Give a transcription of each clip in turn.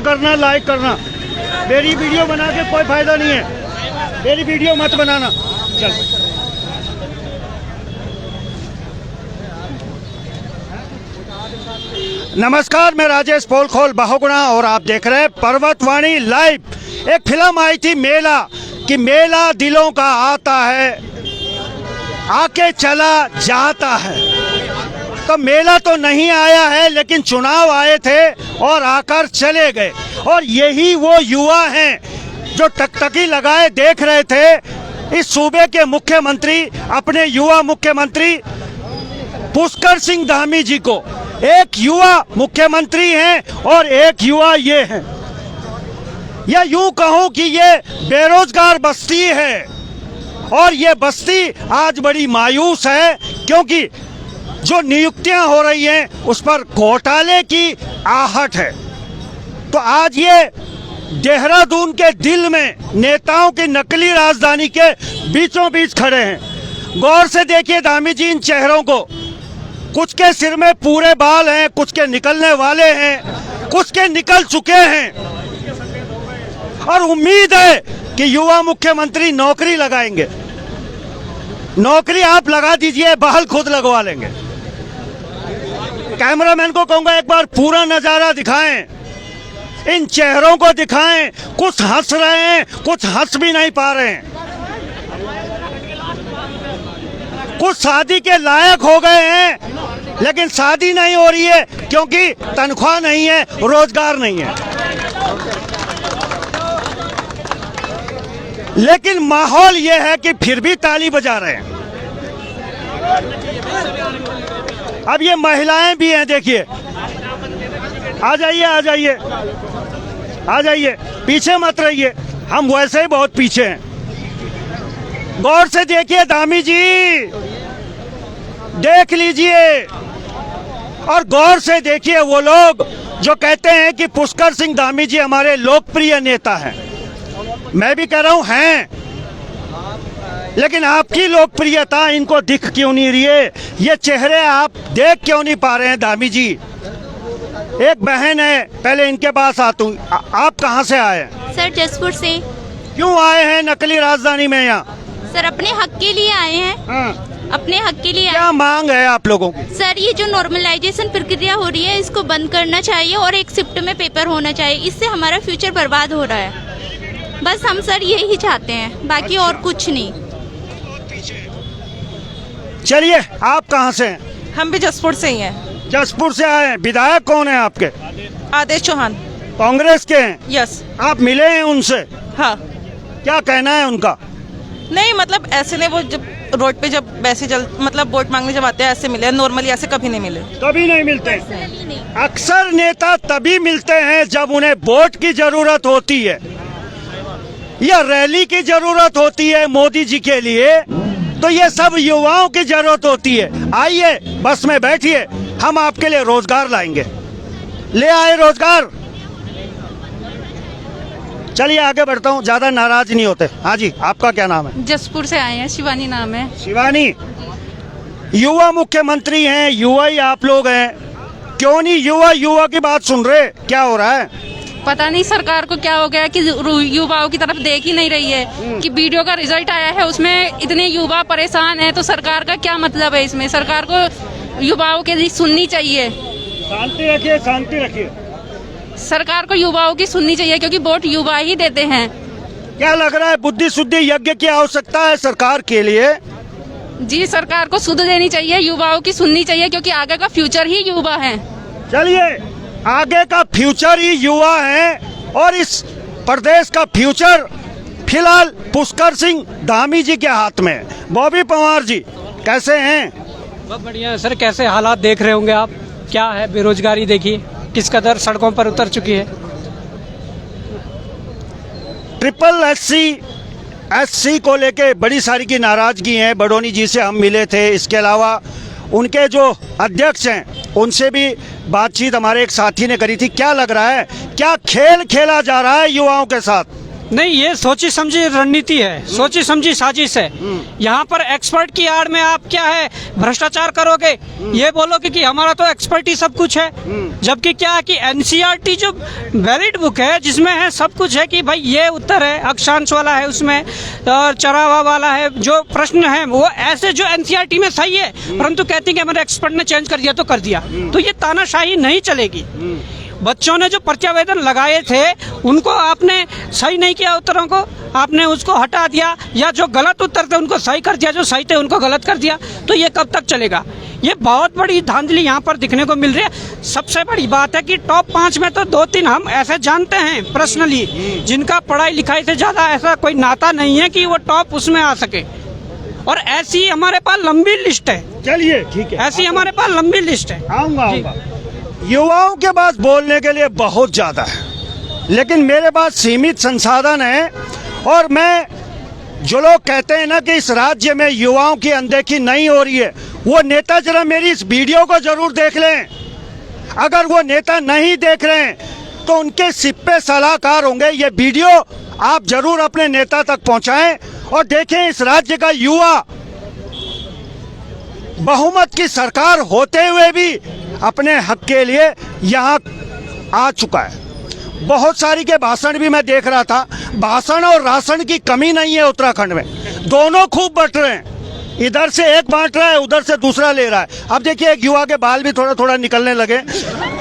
करना, लाइक करना। मेरी वीडियो बना के कोई फायदा नहीं है, मेरी वीडियो मत बनाना। चल नमस्कार, मैं राजेश पोलखोल बहुगुणा और आप देख रहे हैं पर्वतवाणी लाइव। एक फिल्म आई थी मेला, कि मेला दिलों का आता है, आके चला जाता है। तो मेला तो नहीं आया है, लेकिन चुनाव आए थे और आकर चले गए। और यही वो युवा हैं जो टकटकी लगाए देख रहे थे इस सूबे के मुख्यमंत्री, अपने युवा मुख्यमंत्री पुष्कर सिंह धामी जी को। एक युवा मुख्यमंत्री हैं और एक युवा ये हैं, या यूं कहूं कि ये बेरोजगार बस्ती है। और ये बस्ती आज बड़ी मायूस है, क्योंकि जो नियुक्तियां हो रही हैं उस पर घोटाले की आहट है। तो आज ये देहरादून के दिल में नेताओं की नकली राजधानी के बीचों बीच खड़े हैं। गौर से देखिए धामी जी इन चेहरों को। कुछ के सिर में पूरे बाल हैं, कुछ के निकलने वाले हैं, कुछ के निकल चुके हैं। और उम्मीद है कि युवा मुख्यमंत्री नौकरी लगाएंगे। नौकरी आप लगा दीजिए, बहाल खुद लगवा लेंगे। कैमरामैन को कहूंगा एक बार पूरा नजारा दिखाएं, इन चेहरों को दिखाएं। कुछ हंस रहे हैं, कुछ हंस भी नहीं पा रहे हैं। कुछ शादी के लायक हो गए हैं, लेकिन शादी नहीं हो रही है क्योंकि तनख्वाह नहीं है, रोजगार नहीं है। लेकिन माहौल यह है कि फिर भी ताली बजा रहे हैं। अब ये महिलाएं भी हैं, देखिए। आ जाइए, आ जाइए, आ जाइए, पीछे मत रहिए, हम वैसे ही बहुत पीछे हैं। गौर से देखिए धामी जी, देख लीजिए। और गौर से देखिए वो लोग जो कहते हैं कि पुष्कर सिंह धामी जी हमारे लोकप्रिय नेता हैं। मैं भी कह रहा हूं हैं, लेकिन आपकी लोकप्रियता इनको दिख क्यों नहीं रही है? ये चेहरे आप देख क्यों नहीं पा रहे हैं धामी जी? एक बहन है, पहले इनके पास आता हूं। आप कहां से आए हैं? सर जसपुर से। क्यों आए हैं नकली राजधानी में यहाँ? सर अपने हक के लिए आए हैं। हाँ। अपने हक के लिए क्या मांग है आप लोगों की? सर ये जो नॉर्मलाइजेशन प्रक्रिया हो रही है इसको बंद करना चाहिए और एक शिफ्ट में पेपर होना चाहिए। इससे हमारा फ्यूचर बर्बाद हो रहा है। बस हम सर यही चाहते हैं, बाकी और कुछ नहीं। चलिए, आप कहाँ से हैं? हम भी जसपुर से ही हैं। जसपुर से आए हैं। विधायक कौन है आपके? आदेश चौहान। कांग्रेस के हैं? यस। आप मिले हैं उनसे? हाँ। क्या कहना है उनका? नहीं मतलब ऐसे नहीं, वो जब रोड पे जब वैसे मतलब वोट मांगने जब आते हैं ऐसे मिले, नॉर्मली ऐसे कभी नहीं मिले। कभी नहीं मिलते। अक्सर नेता तभी मिलते हैं जब उन्हें वोट की जरूरत होती है या रैली की जरूरत होती है मोदी जी के लिए। तो ये सब युवाओं की जरूरत होती है। आइए बस में बैठिए, हम आपके लिए रोजगार लाएंगे। ले आए रोजगार। चलिए आगे बढ़ता हूँ, ज्यादा नाराज नहीं होते। हाँ जी, आपका क्या नाम है? जसपुर से आए हैं, शिवानी नाम है। शिवानी, युवा मुख्यमंत्री हैं, युवा ही आप लोग हैं, क्यों नहीं युवा की बात सुन रहे? क्या हो रहा है? पता नहीं सरकार को क्या हो गया कि युवाओं की तरफ देख ही नहीं रही है। कि वीडियो का रिजल्ट आया है उसमें इतने युवा परेशान हैं, तो सरकार का क्या मतलब है इसमें? सरकार को युवाओं के लिए सुननी चाहिए। शांति रखिए, शांति रखिए। सरकार को युवाओं की सुननी चाहिए, क्योंकि वोट युवा ही देते हैं। क्या लग रहा है, बुद्धि शुद्धि यज्ञ की आवश्यकता है सरकार के लिए? जी, सरकार को सुध देनी चाहिए, युवाओं की सुननी चाहिए, क्योंकि आगे का फ्यूचर ही युवा है। चलिए, आगे का फ्यूचर ही युवा है और इस प्रदेश का फ्यूचर फिलहाल पुष्कर सिंह धामी जी के हाथ में है। बॉबी पवार जी कैसे हैं? बहुत बढ़िया है सर। कैसे हालात देख रहे होंगे आप, क्या है बेरोजगारी, देखिए किस कदर सड़कों पर उतर चुकी है। ट्रिपल एससी को लेके बड़ी सारी की नाराजगी है। बडोनी जी से हम मिले थे, इसके अलावा उनके जो अध्यक्ष हैं उनसे भी बातचीत हमारे एक साथी ने करी थी। क्या लग रहा है, क्या खेल खेला जा रहा है युवाओं के साथ? नहीं, ये सोची समझी रणनीति है, सोची समझी साजिश है। यहाँ पर एक्सपर्ट की आड़ में आप क्या है भ्रष्टाचार करोगे, ये बोलोगे कि हमारा तो एक्सपर्ट ही सब कुछ है, जबकि क्या है कि एनसीईआरटी जो वैलिड बुक है जिसमें है सब कुछ है कि भाई ये उत्तर है, अक्षांश वाला है उसमें और चरावा वाला है, जो प्रश्न है वो ऐसे जो एनसीईआरटी में सही है, परंतु कहती है कि हमारे एक्सपर्ट ने चेंज कर दिया तो कर दिया। तो ये तानाशाही नहीं चलेगी। बच्चों ने जो प्रत्यावेदन लगाए थे उनको आपने सही नहीं किया, उत्तरों को आपने उसको हटा दिया, या जो गलत उत्तर थे उनको सही कर दिया, जो सही थे उनको गलत कर दिया। तो ये कब तक चलेगा? ये बहुत बड़ी धांधली यहाँ पर दिखने को मिल रही है। सबसे बड़ी बात है कि टॉप 5 में तो 2-3 हम ऐसे जानते हैं पर्सनली, जिनका पढ़ाई लिखाई से ज्यादा ऐसा कोई नाता नहीं है कि वो टॉप उसमें आ सके, और ऐसी हमारे पास लंबी लिस्ट है। चलिए ठीक है, ऐसी हमारे पास लंबी लिस्ट है। आऊंगा। युवाओं के पास बोलने के लिए बहुत ज्यादा है, लेकिन मेरे पास सीमित संसाधन है, और मैं जो लोग कहते हैं ना कि इस राज्य में युवाओं की अनदेखी नहीं हो रही है, वो नेता जरा मेरी इस वीडियो को जरूर देख लें। अगर वो नेता नहीं देख रहे हैं तो उनके सिप्पे सलाहकार होंगे। ये वीडियो आप जरूर अपने नेता तक पहुंचाएं और देखें इस राज्य का युवा बहुमत की सरकार होते हुए भी अपने हक के लिए यहाँ आ चुका है। बहुत सारी के भाषण भी मैं देख रहा था, भाषण और राशन की कमी नहीं है उत्तराखंड में, दोनों खूब बट रहे हैं। इधर से एक बांट रहा है, उधर से दूसरा ले रहा है। अब देखिए एक युवा के बाल भी थोड़ा थोड़ा निकलने लगे,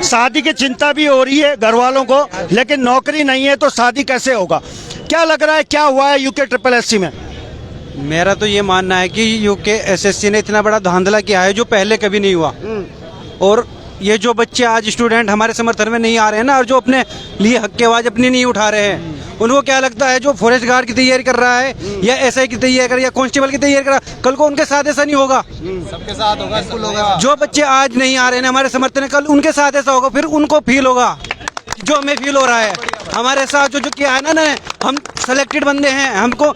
शादी की चिंता भी हो रही है घर वालों को, लेकिन नौकरी नहीं है तो शादी कैसे होगा? क्या लग रहा है क्या हुआ है यूके SSSC में? मेरा तो ये मानना है कि यूके SSC ने इतना बड़ा धांधला किया है जो पहले कभी नहीं हुआ। और ये जो बच्चे आज स्टूडेंट हमारे समर्थन में नहीं आ रहे हैं ना, और जो अपने लिए हक की आवाज अपनी नहीं उठा रहे हैं, उनको क्या लगता है जो फॉरेस्ट गार्ड की तैयारी कर रहा है या SI की तैयारी कर रहा है या कांस्टेबल की तैयारी कर रहा है, कल को उनके साथ ऐसा नहीं होगा। सबके साथ होगा। जो बच्चे आज नहीं आ रहे हैं हमारे समर्थन में, कल उनके साथ ऐसा होगा, फिर उनको फील होगा जो हमें फील हो रहा है। हमारे साथ जो किया है ना, हम सिलेक्टेड बंदे हैं, हमको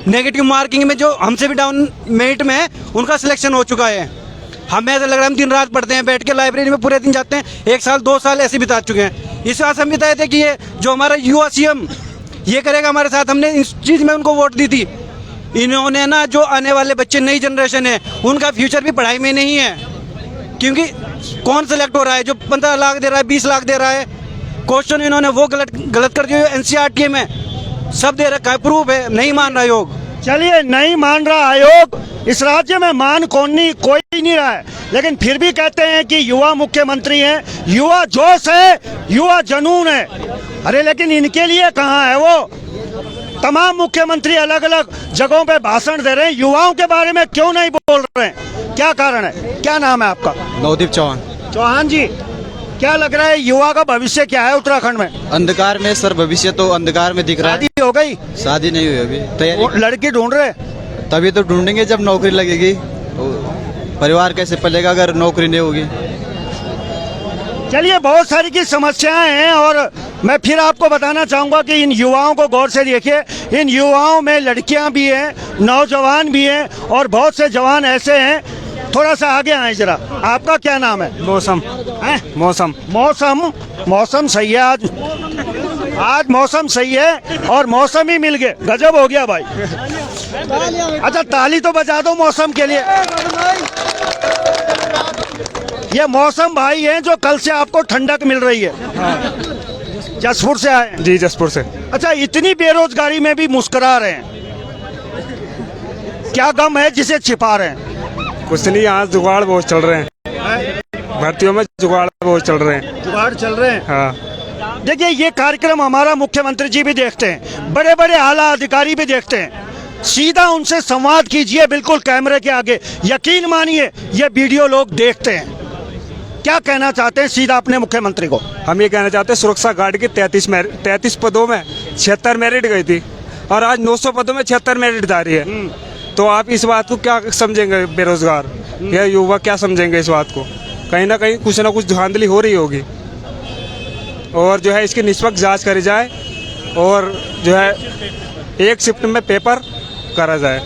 नेगेटिव मार्किंग में जो हमसे भी डाउन मेरिट में है उनका सिलेक्शन हो चुका है। हमें ऐसा लग रहा है हम दिन रात पढ़ते हैं, बैठ के लाइब्रेरी में पूरे दिन जाते हैं, 1 साल 2 साल ऐसे बिता चुके हैं। इस बात हम बताए थे कि ये जो हमारा युवा CM ये करेगा हमारे साथ, हमने इस चीज़ में उनको वोट दी थी। इन्होंने ना जो आने वाले बच्चे नई जनरेशन है उनका फ्यूचर भी पढ़ाई में नहीं है, क्योंकि कौन सेलेक्ट हो रहा है जो 15 लाख दे रहा है, 20 लाख दे रहा है। क्वेश्चन इन्होंने वो गलत कर दिया NCERT में सब दे रखा है, प्रूफ है, नहीं मान रहा आयोग। चलिए नहीं मान रहा आयोग, इस राज्य में मान कोई नहीं रहा है, लेकिन फिर भी कहते हैं कि युवा मुख्यमंत्री हैं, युवा जोश है, युवा जुनून है। अरे लेकिन इनके लिए कहाँ है वो? तमाम मुख्यमंत्री अलग अलग जगहों पे भाषण दे रहे हैं, युवाओं के बारे में क्यों नहीं बोल रहे हैं? क्या कारण है? क्या नाम है आपका? नवदीप चौहान। चौहान जी, क्या लग रहा है युवा का भविष्य क्या है उत्तराखंड में? अंधकार में सर, भविष्य तो अंधकार में दिख रहा है। शादी हो गई? शादी नहीं हुई अभी, तैयारी। लड़की ढूंढ रहे? तभी तो ढूंढेंगे जब नौकरी लगेगी। परिवार कैसे पलेगा अगर नौकरी नहीं होगी? चलिए बहुत सारी की समस्याएं हैं, और मैं फिर आपको बताना चाहूंगा कि इन युवाओं को गौर से देखिए। इन युवाओं में लड़कियां भी हैं, नौजवान भी हैं, और बहुत से जवान ऐसे हैं। थोड़ा सा आगे आए जरा। आपका क्या नाम है? मौसम। मौसम। मौसम सही है आज मौसम सही है, और मौसम ही मिल गए, गजब हो गया भाई। अच्छा ताली तो बजा दो मौसम के लिए। ये मौसम भाई हैं जो कल से आपको ठंडक मिल रही है। जसपुर से आए? जी जसपुर से। अच्छा, इतनी बेरोजगारी में भी मुस्कुरा रहे हैं, क्या गम है जिसे छिपा रहे हैं? कुछ नहीं, यहाँ जुगाड़ बहुत चल रहे हैं, भर्तियों में जुगाड़ बहुत चल रहे हैं। जुगाड़ चल रहे हैं? हाँ। देखिए ये कार्यक्रम हमारा मुख्यमंत्री जी भी देखते हैं, बड़े बड़े आला अधिकारी भी देखते हैं। सीधा उनसे संवाद कीजिए बिल्कुल कैमरे के आगे, यकीन मानिए ये वीडियो लोग देखते हैं। क्या कहना चाहते हैं सीधा अपने मुख्यमंत्री को? हम ये कहना चाहते हैं सुरक्षा गार्ड की 33 पदों में 76 मेरिट गई थी, और आज 900 पदों में 76 मेरिट जा रही है। तो आप इस बात को क्या समझेंगे? बेरोजगार या युवा क्या समझेंगे इस बात को? कहीं ना कहीं कुछ ना कुछ धांधली हो रही होगी, और जो है इसकी निष्पक्ष जांच करी जाए, और जो है एक शिफ्ट में पेपर करा जाए।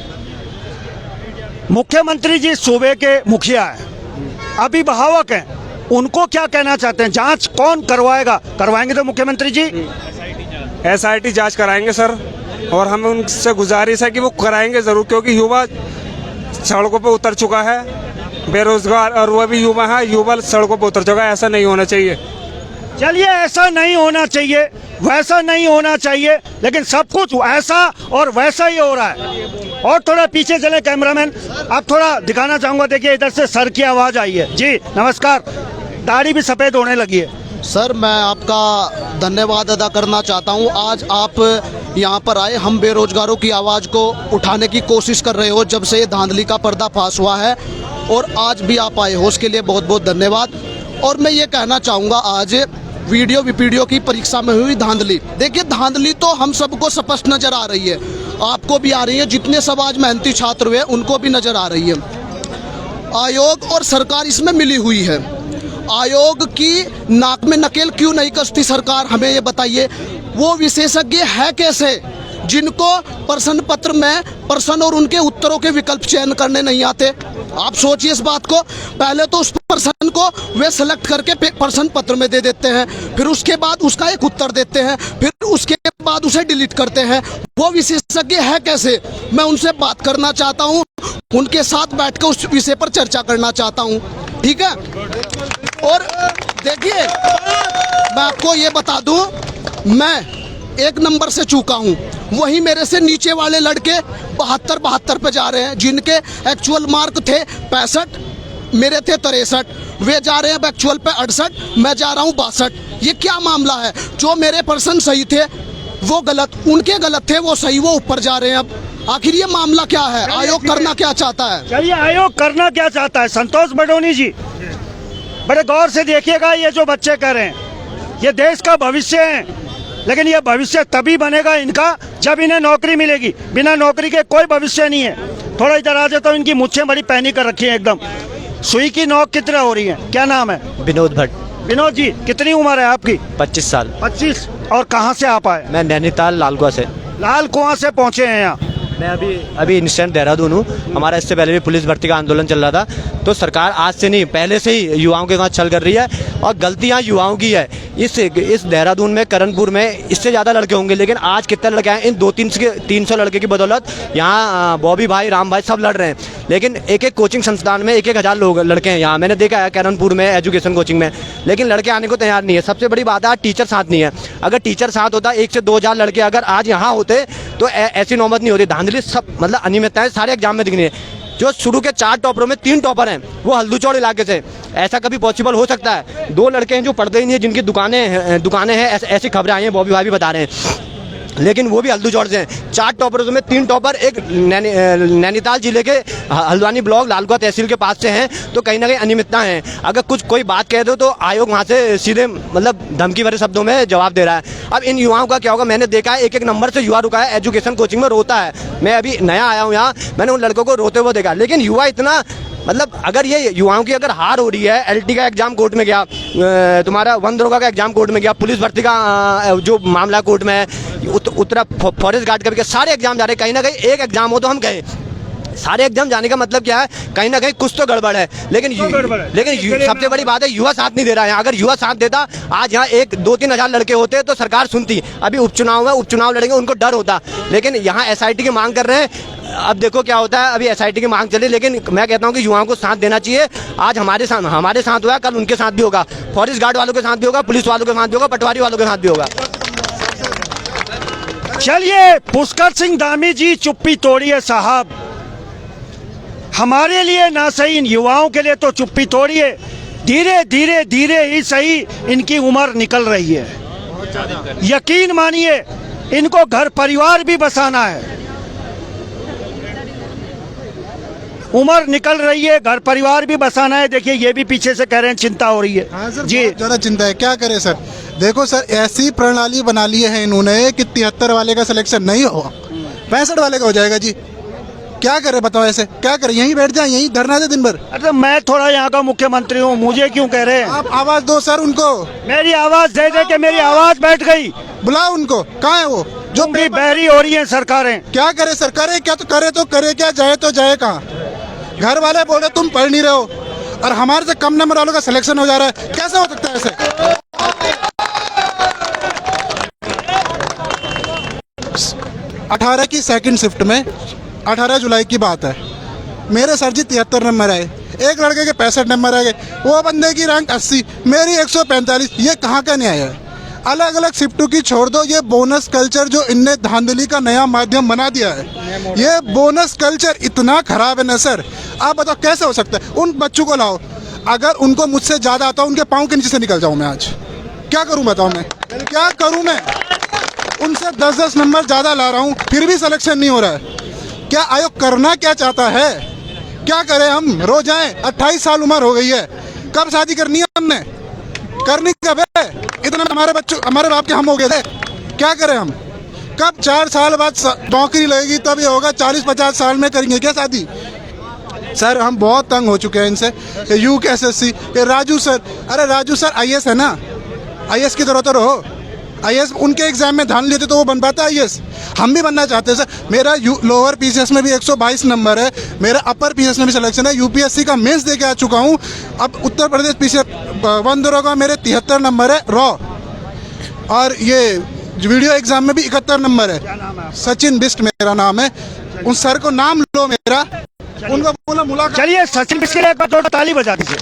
मुख्यमंत्री जी सूबे के मुखिया हैं, अभिभावक हैं, उनको क्या कहना चाहते हैं? जांच कौन करवाएगा? करवाएंगे तो मुख्यमंत्री जी? SIT जांच कराएंगे सर, और हमें उनसे गुजारिश है कि वो कराएंगे ज़रूर, क्योंकि युवा सड़कों पर उतर चुका है बेरोजगार, और वह भी युवा है, युवा सड़कों पर उतर चुका है। ऐसा नहीं होना चाहिए। चलिए, ऐसा नहीं होना चाहिए, वैसा नहीं होना चाहिए, लेकिन सब कुछ ऐसा और वैसा ही हो रहा है। और थोड़ा पीछे चले कैमरामैन, आप थोड़ा दिखाना चाहूंगा। देखिए इधर से सर की आवाज़ आई है। जी नमस्कार, दाढ़ी भी सफ़ेद होने लगी है। सर, मैं आपका धन्यवाद अदा करना चाहता हूं। आज आप यहां पर आए, हम बेरोजगारों की आवाज़ को उठाने की कोशिश कर रहे हो जब से ये धांधली का पर्दाफाश हुआ है, और आज भी आप आए हो, उसके लिए बहुत बहुत धन्यवाद। और मैं ये कहना चाहूँगा, आज वीडियो विपीडियो की परीक्षा में हुई धांधली, देखिए धांधली तो हम सबको स्पष्ट नज़र आ रही है, आपको भी आ रही है, जितने सब आज मेहनती छात्र हुए उनको भी नज़र आ रही है। आयोग और सरकार इसमें मिली हुई है। आयोग की नाक में नकेल क्यों नहीं कसती सरकार, हमें ये बताइए। वो विशेषज्ञ है कैसे जिनको प्रश्न पत्र में प्रश्न और उनके उत्तरों के विकल्प चयन करने नहीं आते? आप सोचिए इस बात को। पहले तो उस प्रश्न को वे सेलेक्ट करके प्रश्न पत्र में दे देते हैं, फिर उसके बाद उसका एक उत्तर देते हैं, फिर उसके बाद उसे डिलीट करते हैं। वो विशेषज्ञ है कैसे? मैं उनसे बात करना चाहता हूँ, उनके साथ बैठकर उस विषय पर चर्चा करना चाहता हूँ, ठीक है। और देखिए, मैं आपको ये बता दूं, मैं 1 नंबर से चूका हूं, वहीं मेरे से नीचे वाले लड़के 72 पे जा रहे हैं, जिनके एक्चुअल मार्क थे 65, मेरे थे 63, वे जा रहे हैं एक्चुअल पे 68, मैं जा रहा हूं 62। ये क्या मामला है? जो मेरे पर्सन सही थे वो गलत, उनके गलत थे वो सही, वो ऊपर जा रहे हैं। अब आखिर ये मामला क्या है? आयोग करना क्या चाहता है? चलिए, आयोग करना क्या चाहता है? संतोष बडोनी जी, बड़े गौर से देखिएगा, ये जो बच्चे कह रहे हैं ये देश का भविष्य है, लेकिन ये भविष्य तभी बनेगा इनका जब इन्हें नौकरी मिलेगी। बिना नौकरी के कोई भविष्य नहीं है। थोड़ा इधर आ जाता हूँ, इनकी मुच्छें बड़ी पैनी कर रखी हैं एकदम। सुई की नोक कितना हो रही है? क्या नाम है? विनोद भट्ट। विनोद जी, कितनी उम्र है आपकी? 25 साल। 25। और कहाँ से आप आए? मैं नैनीताल लालकुआं से। लालकुआं से पहुँचे हैं यहाँ? मैं अभी इंस्टेंट देहरादून हूँ। हमारा इससे पहले भी पुलिस भर्ती का आंदोलन चल रहा था, तो सरकार आज से नहीं पहले से ही युवाओं के साथ छल कर रही है, और गलतियाँ युवाओं की है। इस देहरादून में, करणपुर में इससे ज़्यादा लड़के होंगे, लेकिन आज कितने लड़के हैं? इन 200-300 लड़के की बदौलत यहाँ बॉबी भाई, राम भाई सब लड़ रहे हैं। लेकिन एक एक कोचिंग संस्थान में 1,000 लोग लड़के हैं यहाँ, मैंने देखा है करणपुर में एजुकेशन कोचिंग में, लेकिन लड़के आने को तैयार नहीं है। सबसे बड़ी बात है, आज टीचर साथ नहीं है। अगर टीचर साथ होता, 1 से 2,000 लड़के अगर आज यहाँ होते तो ऐसी नौबत नहीं होती। धांधली सब मतलब अनियमितताएं सारे एग्जाम में दिखनी है। जो शुरू के 4 टॉपरों में 3 टॉपर हैं वो हल्दूचौड़ इलाके से। ऐसा कभी पॉसिबल हो सकता है? 2 लड़के हैं जो पढ़ते ही नहीं है, जिनकी दुकानें हैं, ऐसी खबरें आई हैं, बॉबी भाई भी बता रहे हैं, लेकिन वो भी हल्दूचौड़ से हैं। 4 टॉपरों में 3 टॉपर एक नैनीताल जिले के हल्द्वानी ब्लॉक लालकुआं तहसील के पास से हैं, तो कहीं ना कहीं अनियमितता है। अगर कोई बात कह दो तो आयोग वहाँ से सीधे मतलब धमकी भरे शब्दों में जवाब दे रहा है। अब इन युवाओं का क्या होगा? मैंने देखा है 1 नंबर से युवा रुका है एजुकेशन कोचिंग में, रोता है। मैं अभी नया आया हूँ यहाँ, मैंने उन लड़कों को रोते हुए देखा, लेकिन युवा इतना मतलब अगर ये युवाओं की अगर हार हो रही है, LT का एग्जाम कोर्ट में गया, तुम्हारा वन दरोगा का एग्जाम कोर्ट में गया, पुलिस भर्ती का जो मामला कोर्ट में है, उत्तरा फॉरेस्ट गार्ड का भी, सारे एग्जाम जा रहे हैं। कहीं ना कहीं एक एग्जाम हो तो हम गए, सारे एग्जाम जाने का मतलब क्या है? कहीं ना कहीं कुछ तो गड़बड़ है। लेकिन सबसे बड़ी बात है, युवा साथ नहीं दे रहा है। अगर युवा साथ देता, आज यहाँ 1-2-3 हज़ार लड़के होते तो सरकार सुनती। अभी उपचुनाव है, उपचुनाव लड़ेंगे, उनको डर होता, लेकिन यहाँ SIT की मांग कर रहे हैं। अब देखो क्या होता है। अभी SIT की मांग चली, लेकिन मैं कहता हूँ कि युवाओं को साथ देना चाहिए। आज हमारे साथ हुआ, कल उनके साथ भी होगा, फॉरेस्ट गार्ड वालों के साथ भी होगा, पुलिस वालों के साथ भी होगा, पटवारी वालों के साथ भी होगा। चलिए, पुष्कर सिंह धामी जी, चुप्पी तोड़िए साहब। हमारे लिए ना सही, इन युवाओं के लिए तो चुप्पी तोड़िए। धीरे धीरे धीरे ही सही इनकी उम्र निकल रही है। यकीन मानिए, इनको घर परिवार भी बसाना है। उम्र निकल रही है, घर परिवार भी बसाना है। देखिए, ये भी पीछे से कह रहे हैं चिंता हो रही है। हाँ सर, जी ज़्यादा चिंता है। क्या करें सर? देखो सर, ऐसी प्रणाली बना ली है इन्होंने कि 73 वाले का सिलेक्शन नहीं होगा, 65 वाले का हो जाएगा जी। क्या करे बताओ? ऐसे क्या करे? यहीं बैठ जाए, यहीं धरना दे दिन भर। अरे मैं थोड़ा यहाँ का मुख्यमंत्री हूँ, मुझे क्यों कह रहे हैं? आप आवाज दो सर उनको। मेरी आवाज दे दे के मेरी आवाज बैठ गई। बुलाओ उनको। कहाँ है वो? जो भी बहरी हो रही है सरकारें। क्या करे सर? करे क्या? तो करे क्या? जाए तो जाए कहाँ? घर वाले बोल रहे तुम पढ़ नहीं रहे हो, और हमारे से कम नंबर वालों का सिलेक्शन हो जा रहा है। कैसे हो सकता है ऐसे? 18 की सेकंड शिफ्ट में 18 जुलाई की बात है, मेरे सर जी 73 नंबर आए, एक लड़के के 65 नंबर आ गए, वो बंदे की रैंक 80, मेरी 145। ये कहाँ का न्याय है? अलग अलग शिफ्टों की छोड़ दो, ये बोनस कल्चर जो इनने धांधली का नया माध्यम बना दिया है, ये बोनस कल्चर इतना खराब है ना सर। आप बताओ कैसे हो सकता है? उन बच्चों को लाओ, अगर उनको मुझसे ज़्यादा आता उनके पाँव के नीचे से निकल जाऊँ मैं आज, क्या करूँ बताओ? मैं क्या करूँ? मैं उनसे 10-10 नंबर ज़्यादा ला रहा हूँ, फिर भी सिलेक्शन नहीं हो रहा है। क्या आयोग करना क्या चाहता है? क्या करें हम? रो जाएं? 28 साल उम्र हो गई है, कब शादी करनी है हमने? करनी कब है? इतना हमारे बच्चों, हमारे बाप के हम हो गए थे, क्या करें हम? कब 4 साल बाद नौकरी लगेगी तब ये होगा? 40-50 साल में करेंगे क्या शादी? सर हम बहुत तंग हो चुके हैं इनसे। UKSSC, ये राजू सर, अरे राजू सर IAS है ना, IAS की तरह तो रहो। IAS उनके एग्जाम में ध्यान लेते तो वो बन पाता IAS, हम भी बनना चाहते हैं सर। मेरा लोअर PCS में भी 122 नंबर है, मेरा अपर PCS में भी सिलेक्शन है, UPSC का मेंस दे के आ चुका हूँ। अब उत्तर प्रदेश PCS 1 दरोगा मेरे 73 नंबर है रॉ, और ये वीडियो एग्जाम में भी 71 नंबर है। सचिन बिस्ट मेरा नाम है, उन सर को नाम लो मेरा, उनको बोला मुलाकात। चलिए सचिन बिस्ट के लिए एक बार जोर ताली बजा दीजिए।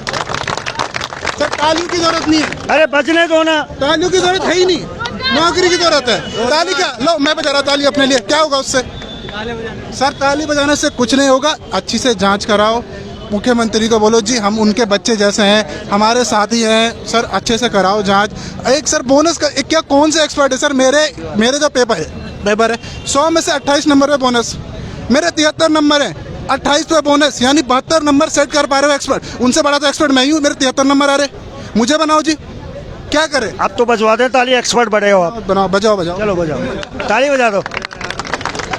सर तालियों की जरूरत नहीं है, अरे बजने दो ना, तालियों की जरूरत है ही नहीं, नौकरी की जरूरत है। ताली क्या, लो मैं बजा रहा ताली अपने लिए, क्या होगा उससे? सर ताली बजाने से कुछ नहीं होगा, अच्छी से जांच कराओ, मुख्यमंत्री को बोलो जी हम उनके बच्चे जैसे हैं, हमारे साथी हैं सर, अच्छे से कराओ जांच। एक सर बोनस का क्या, कौन से एक्सपर्ट है सर? मेरे जो पेपर है 100 में से 28 नंबर पे बोनस, मेरे 73 नंबर है, 28 पे बोनस, यानी 72 नंबर सेट कर पा रहे हो एक्सपर्ट। उनसे बड़ा तो एक्सपर्ट मैं ही हूँ, मेरे 73 नंबर आ रहे, मुझे बनाओ जी, क्या करें? अब तो बजवा दें ताली, एक्सपर्ट बड़े हो आप। बनाओ, बजाओ। चलो बजाओ, ताली बजा दो।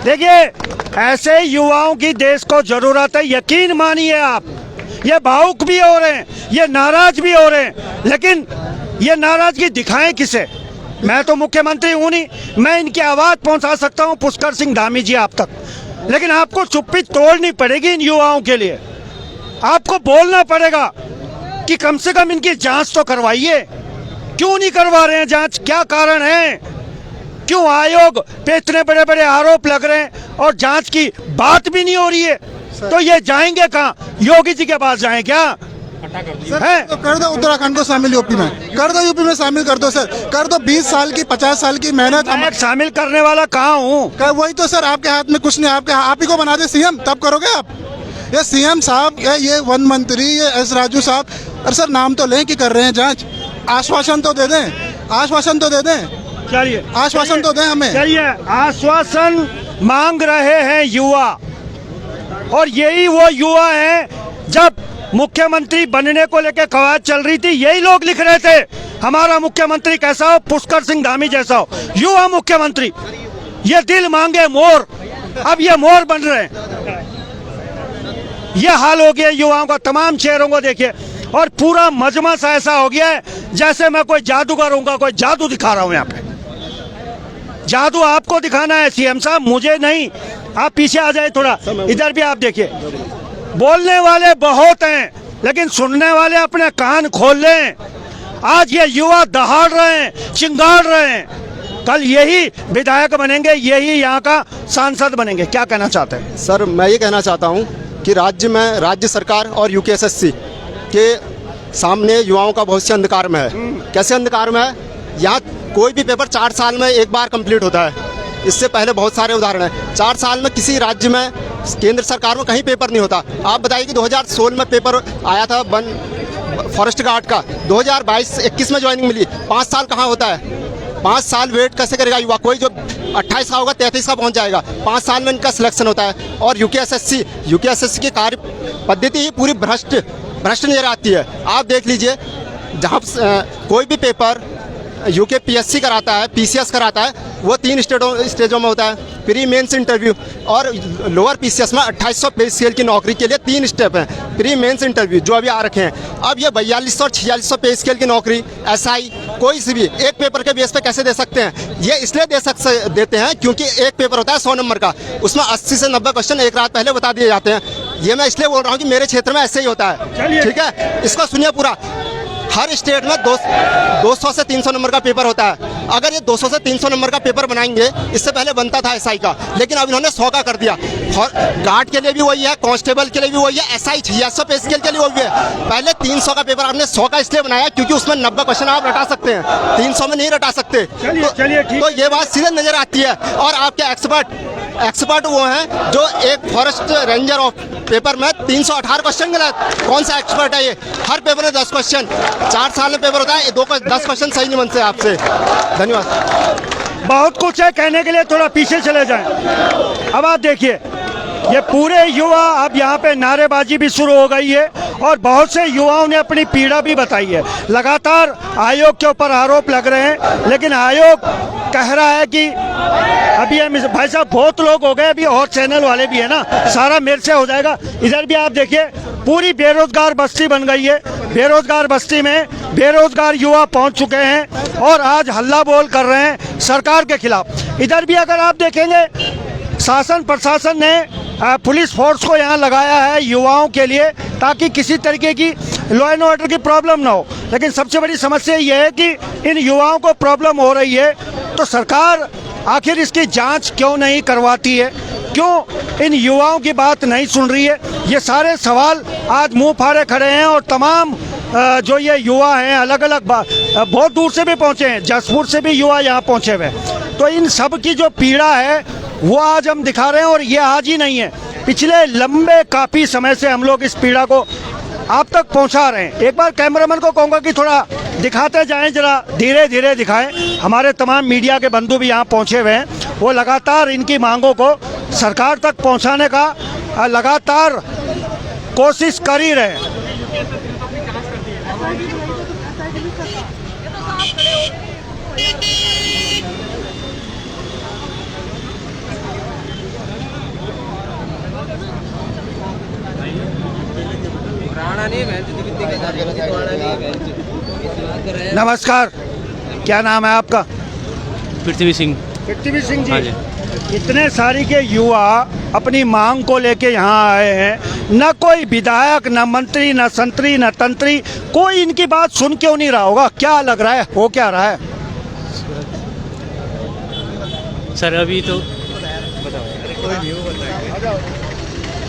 देखिए ऐसे युवाओं की देश को जरूरत है, यकीन मानिए आप। ये भावुक भी हो रहे हैं, ये नाराज भी हो रहे हैं, लेकिन ये नाराजगी दिखाएं किसे? मैं तो मुख्यमंत्री हूं नहीं, मैं इनकी आवाज पहुंचा सकता हूं पुष्कर सिंह धामी जी आप तक, लेकिन आपको चुप्पी तोड़नी पड़ेगी इन युवाओं के लिए। आपको बोलना पड़ेगा कि कम से कम इनकी जांच तो करवाइए। क्यों नहीं करवा रहे हैं जांच? क्या कारण है? क्यों आयोग पे इतने बड़े बड़े आरोप लग रहे हैं और जांच की बात भी नहीं हो रही है? तो ये जाएंगे कहाँ? योगी जी के पास जाएं क्या? है? तो कर दो उत्तराखंड को शामिल, यूपी में कर दो, यूपी में शामिल कर दो सर, कर दो। 20 साल की 50 साल की मेहनत, मैं शामिल करने वाला कहाँ हूँ? वही तो सर, आपके हाथ में कुछ नहीं, आप ही को बना दे CM, तब करोगे आप? ये CM साहब, ये वन मंत्री, ये S राजू साहब, अरे सर नाम तो लें कि कर रहे हैं जांच, आश्वासन तो दे दें, आश्वासन तो दे दें। चलिए आश्वासन तो दें हमें। चलिए आश्वासन मांग रहे हैं युवा, और यही वो युवा हैं जब मुख्यमंत्री बनने को लेकर कवायद चल रही थी, यही लोग लिख रहे थे हमारा मुख्यमंत्री कैसा हो, पुष्कर सिंह धामी जैसा हो, युवा मुख्यमंत्री। ये दिल मांगे मोर, अब ये मोर बन रहे हैं। ये हाल हो गया युवाओं का, तमाम चेहरों को देखिए, और पूरा मजमा सा ऐसा हो गया है जैसे मैं कोई जादूगर हूँ, कोई जादू दिखा रहा हूँ यहाँ पे। जादू आपको दिखाना है CM साहब, मुझे नहीं। आप पीछे आ जाए थोड़ा, इधर भी आप देखिए। बोलने वाले बहुत हैं, लेकिन सुनने वाले अपने कान खोल लें। आज ये युवा दहाड़ रहे हैं, चिंगाड़ रहे हैं, कल यही विधायक बनेंगे, यही यहाँ का सांसद बनेंगे। क्या कहना चाहते हैं? सर मैं ये कहना चाहता हूँ कि राज्य सरकार और UKSSC के सामने युवाओं का भविष्य अंधकार में है। कैसे अंधकार में है? यहाँ कोई भी पेपर 4 साल में एक बार कंप्लीट होता है, इससे पहले बहुत सारे उदाहरण हैं। 4 साल में किसी राज्य में, केंद्र सरकार में कहीं पेपर नहीं होता। आप बताइए कि 2016 में पेपर आया था फॉरेस्ट गार्ड का, 2022-21 में ज्वाइनिंग मिली, 5 साल कहाँ होता है? 5 साल वेट कैसे करेगा युवा? कोई जो 28 का होगा 33 का पहुँच जाएगा, 5 साल में इनका सिलेक्शन होता है। और UKSSC की कार्य पद्धति ही पूरी भ्रष्ट नजर आती है। आप देख लीजिए, जहाँ कोई भी पेपर UKPSC कराता है, PCS कराता है, वो 3 स्टेजों में होता है। प्री मेंस इंटरव्यू, और लोअर PCS में 2800 पे स्केल की नौकरी के लिए 3 स्टेप हैं। प्री मेंस इंटरव्यू जो अभी आ रखे हैं, अब ये 4200 और 4600 पे स्केल की नौकरी SI कोई सी भी एक पेपर के बेस पे कैसे दे सकते हैं? ये इसलिए देते हैं क्योंकि एक पेपर होता है 100 नंबर का, उसमें 80 से 90 क्वेश्चन एक रात पहले बता दिए जाते हैं। ये मैं इसलिए बोल रहा हूँ कि मेरे क्षेत्र में ऐसे ही होता है। ठीक है, इसको सुनिए पूरा। हर स्टेट में 200 से 300 नंबर का पेपर होता है। अगर ये 200 से 300 नंबर का पेपर बनाएंगे, इससे पहले बनता था एसआई का, लेकिन अब इन्होंने 100 का कर दिया। गार्ड के लिए भी वही है, कांस्टेबल के लिए भी वही है, एसआई छह के लिए वही है। पहले 300 का पेपर आपने 100 का इसलिए बनाया क्योंकि उसमें 90 क्वेश्चन आप रटा सकते हैं, 300 में नहीं रटा सकते। तो ये बात सीधे नजर आती है। और आपके एक्सपर्ट वो हैं जो एक फॉरेस्ट रेंजर ऑफ पेपर में 318 क्वेश्चन गलत। कौन सा एक्सपर्ट है ये? हर पेपर में 10 क्वेश्चन, 4 साल में पेपर होता है, 10 क्वेश्चन सही नहीं बनते आपसे। धन्यवाद। बहुत कुछ है कहने के लिए, थोड़ा पीछे चले जाएं। अब आप देखिए, ये पूरे युवा, अब यहाँ पे नारेबाजी भी शुरू हो गई है और बहुत से युवाओं ने अपनी पीड़ा भी बताई है। लगातार आयोग के ऊपर आरोप लग रहे हैं, लेकिन आयोग कह रहा है कि अभी हम भाई साहब बहुत लोग हो गए, अभी और चैनल वाले भी है ना, सारा मेरे से हो जाएगा। इधर भी आप देखिए, पूरी बेरोजगार बस्ती बन गई है। बेरोजगार बस्ती में बेरोजगार युवा पहुंच चुके हैं और आज हल्ला बोल कर रहे हैं सरकार के खिलाफ। इधर भी अगर आप देखेंगे, शासन प्रशासन ने पुलिस फोर्स को यहाँ लगाया है युवाओं के लिए, ताकि किसी तरीके की लॉ एंड ऑर्डर की प्रॉब्लम ना हो। लेकिन सबसे बड़ी समस्या ये है कि इन युवाओं को प्रॉब्लम हो रही है, तो सरकार आखिर इसकी जांच क्यों नहीं करवाती है, क्यों इन युवाओं की बात नहीं सुन रही है? ये सारे सवाल आज मुंह फाड़े खड़े हैं और तमाम जो ये युवा हैं, अलग अलग बहुत दूर से भी पहुंचे हैं, जसपुर से भी युवा यहाँ पहुंचे हुए हैं। तो इन सब की जो पीड़ा है वो आज हम दिखा रहे हैं, और ये आज ही नहीं है, पिछले लंबे काफ़ी समय से हम लोग इस पीड़ा को आप तक पहुंचा रहे हैं। एक बार कैमरामैन को कहूँगा कि थोड़ा दिखाते जाएं, जरा धीरे धीरे दिखाएं। हमारे तमाम मीडिया के बंधु भी यहाँ पहुँचे हुए हैं, वो लगातार इनकी मांगों को सरकार तक पहुँचाने का लगातार कोशिश कर ही रहे हैं। नमस्कार, क्या नाम है आपका? पृथ्वी सिंह। पृथ्वी सिंह हाँ जी, इतने सारी के युवा अपनी मांग को लेके यहाँ आए हैं, न कोई विधायक, न मंत्री, न संतरी, न तंत्री, कोई इनकी बात सुन क्यों नहीं रहा होगा? क्या लग रहा है, हो क्या रहा है? सर अभी तो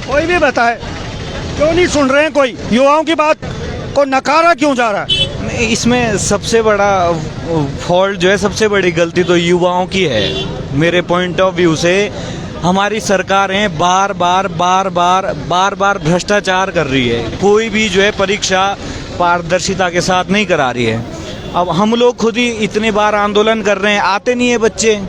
कोई भी बताए, क्यों नहीं सुन रहे हैं? कोई युवाओं की बात को नकारा क्यों जा रहा है? इसमें सबसे बड़ा फॉल्ट जो है, सबसे बड़ी गलती तो युवाओं की है। मेरे पॉइंट ऑफ व्यू से हमारी सरकारें बार बार भ्रष्टाचार कर रही है। कोई भी जो है परीक्षा पारदर्शिता के साथ नहीं करा रही है। अब हम लोग खुद ही इतने बार आंदोलन कर रहे हैं, आते नहीं है बच्चे,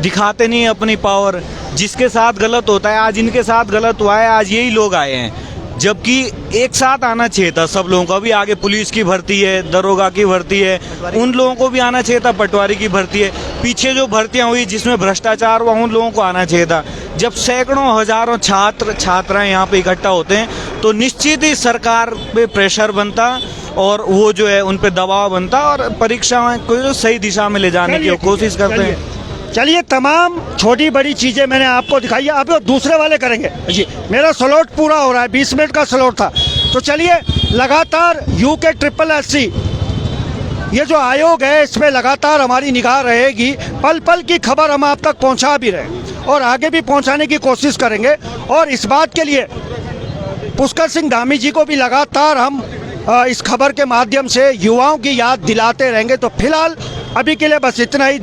दिखाते नहीं है अपनी पावर। जिसके साथ गलत होता है, आज इनके साथ गलत हुआ है, आज यही लोग आए हैं, जबकि एक साथ आना चाहिए था सब लोगों को। अभी आगे पुलिस की भर्ती है, दरोगा की भर्ती है, उन लोगों को भी आना चाहिए था। पटवारी की भर्ती है, पीछे जो भर्तियां हुई जिसमें भ्रष्टाचार हुआ, उन लोगों को आना चाहिए था। जब सैकड़ों हजारों छात्राएं यहाँ पे इकट्ठा होते हैं, तो निश्चित ही सरकार पे प्रेशर बनता और वो जो है उन पे दबाव बनता और परीक्षाएं को सही दिशा में ले जाने की कोशिश करते हैं। चलिए, तमाम छोटी बड़ी चीजें मैंने आपको दिखाई है, अब दूसरे वाले करेंगे जी। मेरा स्लॉट पूरा हो रहा है, 20 मिनट का स्लॉट था। तो चलिए, लगातार यूके SSSC ये जो आयोग है, इसमें लगातार हमारी निगाह रहेगी। पल पल की खबर हम आप तक पहुंचा भी रहे और आगे भी पहुंचाने की कोशिश करेंगे। और इस बात के लिए पुष्कर सिंह धामी जी को भी लगातार हम इस खबर के माध्यम से युवाओं की याद दिलाते रहेंगे। तो फिलहाल अभी के लिए बस इतना ही।